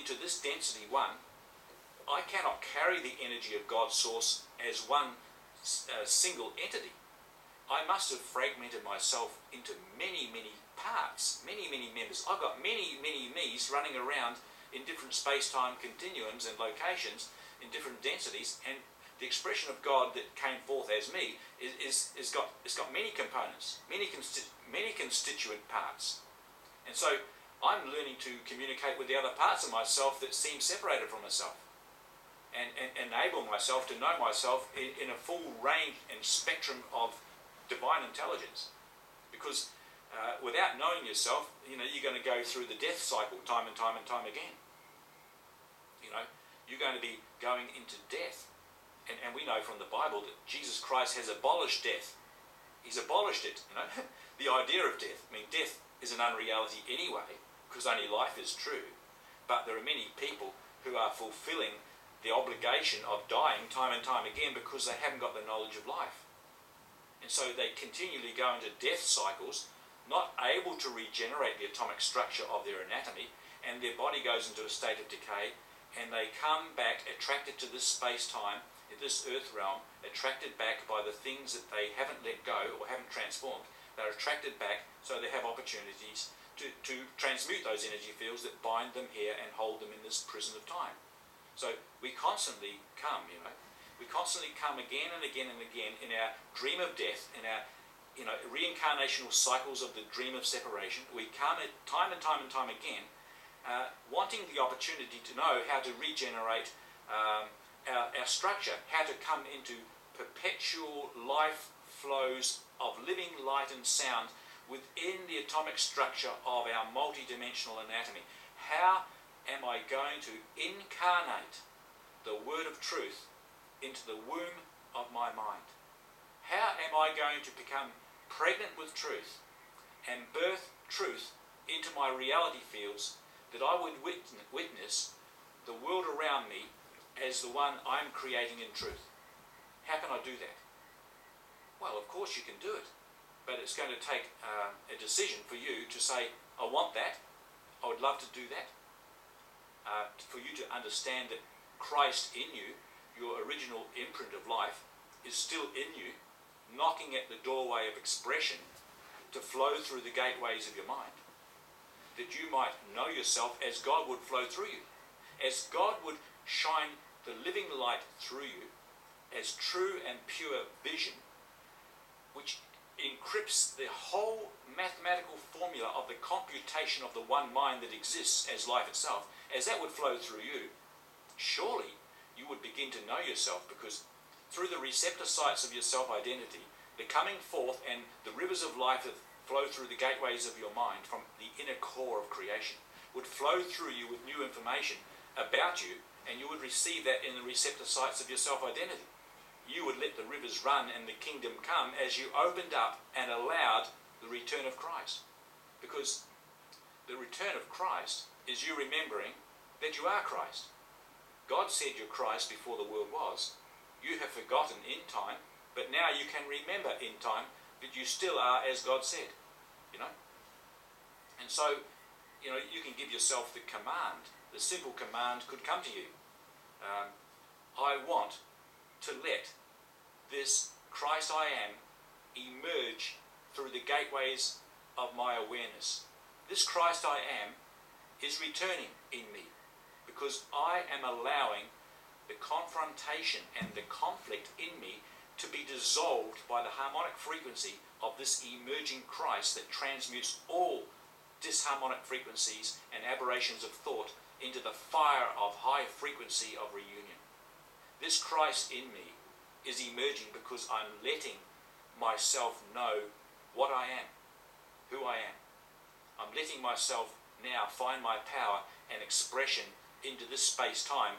into this density 1, I cannot carry the energy of God's source as one single entity. I must have fragmented myself into many, many parts, many, many members. I've got many, many me's running around in different space-time continuums and locations in different densities, and the expression of God that came forth as me is got many components, many constituent parts. And so I'm learning to communicate with the other parts of myself that seem separated from myself, and enable myself to know myself in a full range and spectrum of divine intelligence. Because without knowing yourself, you're going to go through the death cycle time and time and time again. You're going to be going into death. And we know from the Bible that Jesus Christ has abolished death. He's abolished it. The idea of death. Death is an unreality anyway, because only life is true. But there are many people who are fulfilling the obligation of dying time and time again because they haven't got the knowledge of life. And so they continually go into death cycles, not able to regenerate the atomic structure of their anatomy, and their body goes into a state of decay, and they come back attracted to this space-time, this earth realm, attracted back by the things that they haven't let go or haven't transformed. They're attracted back, so they have opportunities to transmute those energy fields that bind them here and hold them in this prison of time. So we constantly come, we constantly come again and again and again in our dream of death, in our reincarnational cycles of the dream of separation. We come at time and time and time again, wanting the opportunity to know how to regenerate our structure, how to come into perpetual life flows of living light and sound within the atomic structure of our multidimensional anatomy. How am I going to incarnate the word of truth into the womb of my mind? How am I going to become pregnant with truth and birth truth into my reality fields, that I would witness the world around me as the one I'm creating in truth? How can I do that? Well, of course you can do it, but it's going to take a decision for you to say, I want that, I would love to do that. For you to understand that Christ in you, your original imprint of life, is still in you, knocking at the doorway of expression to flow through the gateways of your mind. That you might know yourself as God would flow through you. As God would shine the living light through you as true and pure vision, which encrypts the whole mathematical formula of the computation of the one mind that exists as life itself. As that would flow through you, surely you would begin to know yourself, because through the receptor sites of your self-identity, the coming forth and the rivers of life that flow through the gateways of your mind from the inner core of creation would flow through you with new information about you, and you would receive that in the receptor sites of your self-identity. You would let the rivers run and the kingdom come as you opened up and allowed the return of Christ. Because the return of Christ is you remembering that you are Christ. God said you're Christ before the world was. You have forgotten in time, but now you can remember in time that you still are as God said. And so, you can give yourself the command. The simple command could come to you. I want to let this Christ I am emerge through the gateways of my awareness. This Christ I am is returning in me, because I am allowing the confrontation and the conflict in me to be dissolved by the harmonic frequency of this emerging Christ that transmutes all disharmonic frequencies and aberrations of thought into the fire of high frequency of reunion. This Christ in me is emerging because I'm letting myself know what I am, who I am. I'm letting myself now find my power and expression into this space-time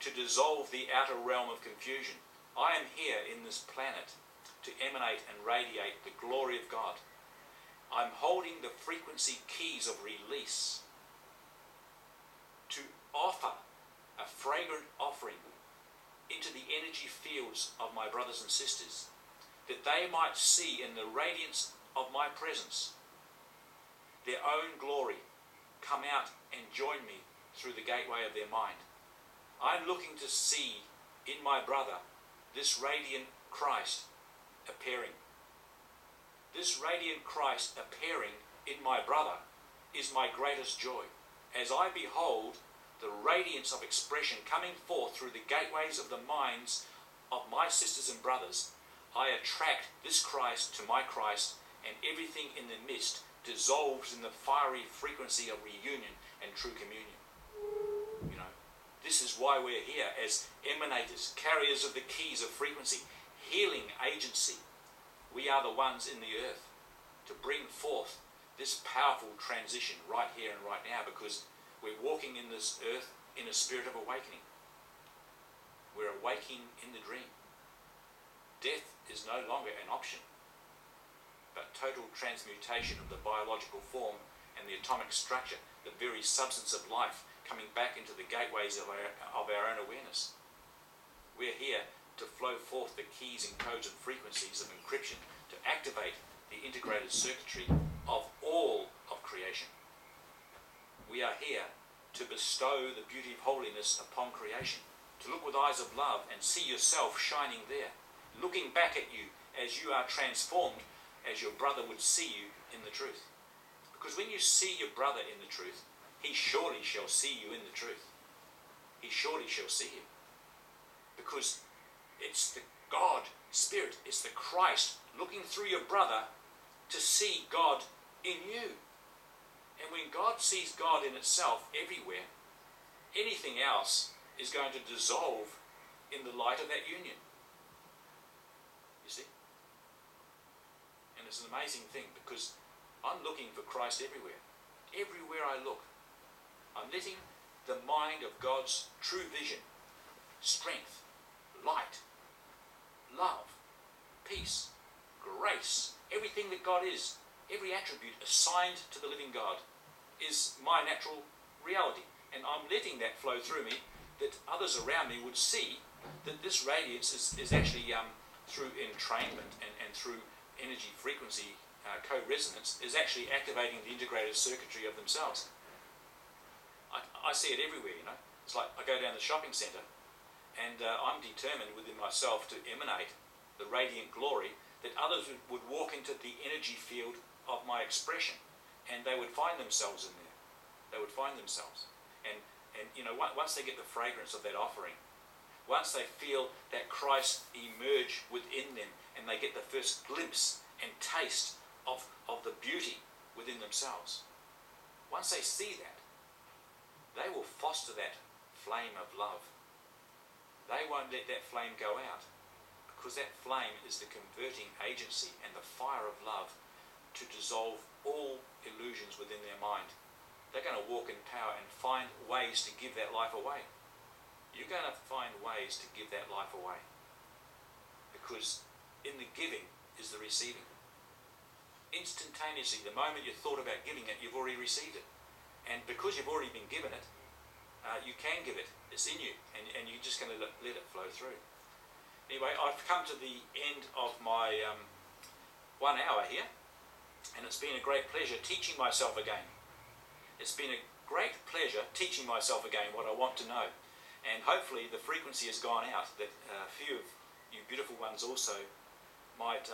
to dissolve the outer realm of confusion. I am here in this planet to emanate and radiate the glory of God. I'm holding the frequency keys of release to offer a fragrant offering into the energy fields of my brothers and sisters, that they might see in the radiance of my presence their own glory come out and join me through the gateway of their mind. I'm looking to see in my brother this radiant Christ appearing. This radiant Christ appearing in my brother is my greatest joy. As I behold the radiance of expression coming forth through the gateways of the minds of my sisters and brothers, I attract this Christ to my Christ, and everything in the midst dissolves in the fiery frequency of reunion and true communion. You know, this is why we're here as emanators, carriers of the keys of frequency, healing agency. We are the ones in the earth to bring forth this powerful transition right here and right now, because we're walking in this earth in a spirit of awakening. We're awaking in the dream. Death is no longer an option, but total transmutation of the biological form and the atomic structure, the very substance of life, coming back into the gateways of our own awareness. We're here to flow forth the keys and codes and frequencies of encryption to activate the integrated circuitry of all of creation. We are here to bestow the beauty of holiness upon creation, to look with eyes of love and see yourself shining there, looking back at you as you are transformed, as your brother would see you in the truth. Because when you see your brother in the truth, he surely shall see you in the truth. He surely shall see you. Because it's the God Spirit, it's the Christ looking through your brother to see God in you. And when God sees God in itself everywhere, anything else is going to dissolve in the light of that union. You see? And it's an amazing thing, because I'm looking for Christ everywhere. Everywhere I look, I'm letting the mind of God's true vision, strength, light, love, peace, grace, everything that God is, every attribute assigned to the living God is my natural reality. And I'm letting that flow through me, that others around me would see that this radiance is actually through entrainment and through energy frequency co-resonance is actually activating the integrated circuitry of themselves. I see it everywhere, you know. It's like I go down the shopping centre and I'm determined within myself to emanate the radiant glory that others would walk into the energy field of my expression, and they would find themselves in there. They would find themselves. And you know, once they get the fragrance of that offering, once they feel that Christ emerge within them and they get the first glimpse and taste of the beauty within themselves, once they see that, they will foster that flame of love. They won't let that flame go out, because that flame is the converting agency and the fire of love to dissolve all illusions within their mind. They're going to walk in power and find ways to give that life away. You're going to find ways to give that life away, because in the giving is the receiving. Instantaneously, the moment you thought about giving it, you've already received it. And because you've already been given it, you can give it. It's in you, and you're just going to let it flow through. Anyway, I've come to the end of my 1 hour here, and it's been a great pleasure teaching myself again. It's been a great pleasure teaching myself again what I want to know. And hopefully the frequency has gone out, that a few of you beautiful ones also might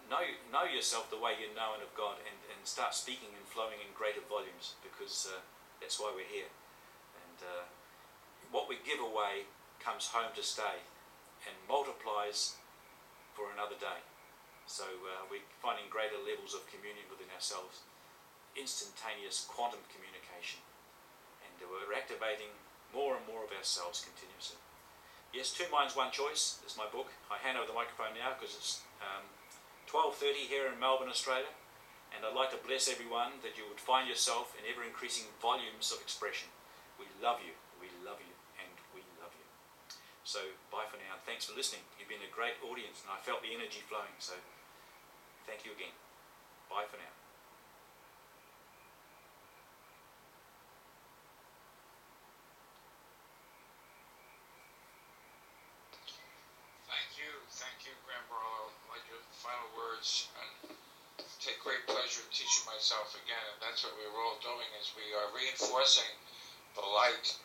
know yourself the way you're known of God, and start speaking and flowing in greater volumes, because that's why we're here. And what we give away comes home to stay and multiplies for another day. So we're finding greater levels of communion within ourselves, instantaneous quantum communication, and we're activating more and more of ourselves continuously. Yes, Two Minds, One Choice is my book. I hand over the microphone now because it's 12:30 here in Melbourne, Australia, and I'd like to bless everyone that you would find yourself in ever-increasing volumes of expression. We love you, and we love you. So bye for now, and thanks for listening. You've been a great audience, and I felt the energy flowing, so thank you again. Bye for now. Thank you, Graham Barlow. I like your final words, and take great pleasure in teaching myself again, and that's what we're all doing, is we are reinforcing the light